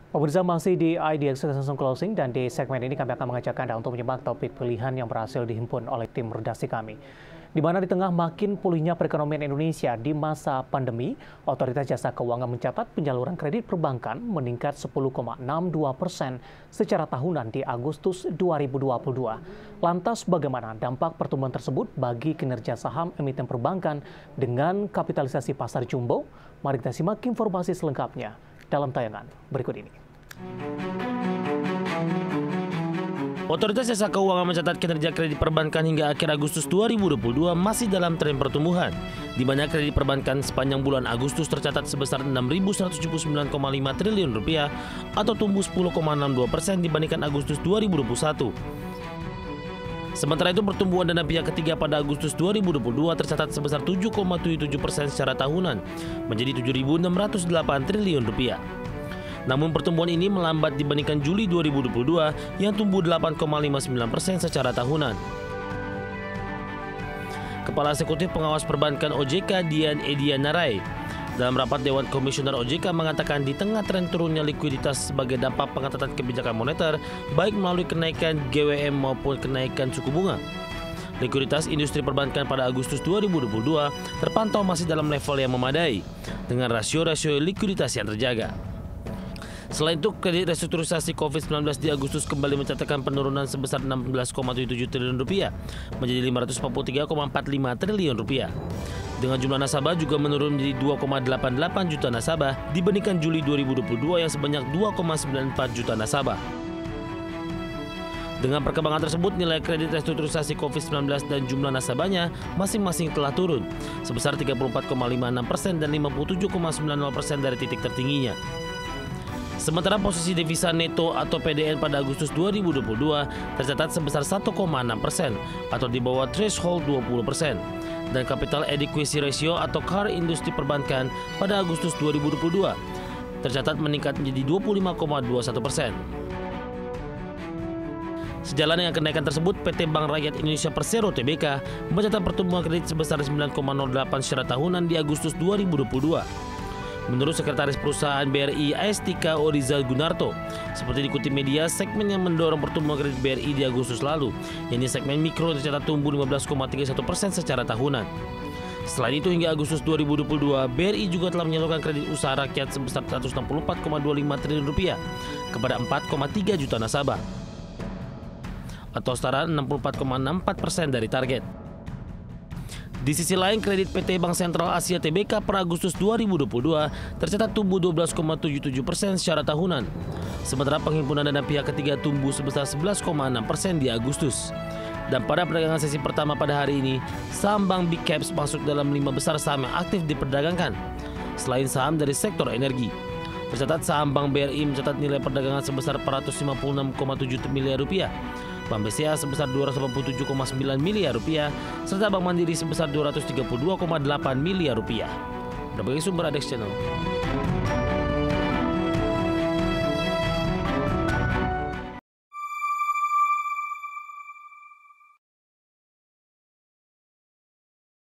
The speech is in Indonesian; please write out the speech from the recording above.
Pemirsa masih di IDX Langsung Closing dan di segmen ini kami akan mengajak Anda untuk menyimak topik pilihan yang berhasil dihimpun oleh tim redaksi kami. Di mana di tengah makin pulihnya perekonomian Indonesia di masa pandemi, Otoritas Jasa Keuangan mencatat penyaluran kredit perbankan meningkat 10,62% secara tahunan di Agustus 2022. Lantas bagaimana dampak pertumbuhan tersebut bagi kinerja saham emiten perbankan dengan kapitalisasi pasar jumbo? Mari kita simak informasi selengkapnya dalam tayangan berikut ini. Otoritas Jasa Keuangan mencatat kinerja kredit perbankan hingga akhir Agustus 2022 masih dalam tren pertumbuhan, di mana kredit perbankan sepanjang bulan Agustus tercatat sebesar Rp6.179,5 triliun atau tumbuh 10,62% dibandingkan Agustus 2021. Sementara itu pertumbuhan dana pihak ketiga pada Agustus 2022 tercatat sebesar 7,77% secara tahunan, menjadi Rp7.608 triliun. Namun pertumbuhan ini melambat dibandingkan Juli 2022 yang tumbuh 8,59% secara tahunan. Kepala Eksekutif Pengawas Perbankan OJK Dian Edianarai dalam rapat Dewan Komisioner OJK mengatakan di tengah tren turunnya likuiditas sebagai dampak pengetatan kebijakan moneter baik melalui kenaikan GWM maupun kenaikan suku bunga, likuiditas industri perbankan pada Agustus 2022 terpantau masih dalam level yang memadai dengan rasio-rasio likuiditas yang terjaga. Selain itu, kredit restrukturisasi COVID-19 di Agustus kembali mencatatkan penurunan sebesar Rp16,77 triliun menjadi Rp543,45 triliun. Dengan jumlah nasabah juga menurun menjadi 2,88 juta nasabah dibandingkan Juli 2022 yang sebanyak 2,94 juta nasabah. Dengan perkembangan tersebut, nilai kredit restrukturisasi COVID-19 dan jumlah nasabahnya masing-masing telah turun sebesar 34,56% dan 57,90% dari titik tertingginya. Sementara posisi devisa neto atau PDN pada Agustus 2022 tercatat sebesar 1,6% atau di bawah threshold 20%. Dan capital adequacy ratio atau CAR industri perbankan pada Agustus 2022 tercatat meningkat menjadi 25,21%. Sejalan dengan kenaikan tersebut, PT Bank Rakyat Indonesia Persero Tbk mencatat pertumbuhan kredit sebesar 9,08 secara tahunan di Agustus 2022. Menurut Sekretaris Perusahaan BRI Aestika Orizal Gunarto, seperti dikutip media, segmen yang mendorong pertumbuhan kredit BRI di Agustus lalu, yakni segmen mikro tercatat tumbuh 15,31% secara tahunan. Selain itu, hingga Agustus 2022, BRI juga telah menyalurkan kredit usaha rakyat sebesar Rp164,25 triliun kepada 4,3 juta nasabah, atau setara 64,64% dari target. Di sisi lain, kredit PT Bank Sentral Asia Tbk per Agustus 2022 tercatat tumbuh 12,77% secara tahunan. Sementara penghimpunan dana pihak ketiga tumbuh sebesar 11,6% di Agustus. Dan pada perdagangan sesi pertama pada hari ini, saham Bank Big Caps masuk dalam 5 besar saham yang aktif diperdagangkan, selain saham dari sektor energi. Tercatat saham Bank BRI mencatat nilai perdagangan sebesar Rp456,7 miliar, Bank BCA sebesar Rp287,9 miliar, serta Bank Mandiri sebesar Rp232,8 miliar. Berbagai sumber ADX Channel.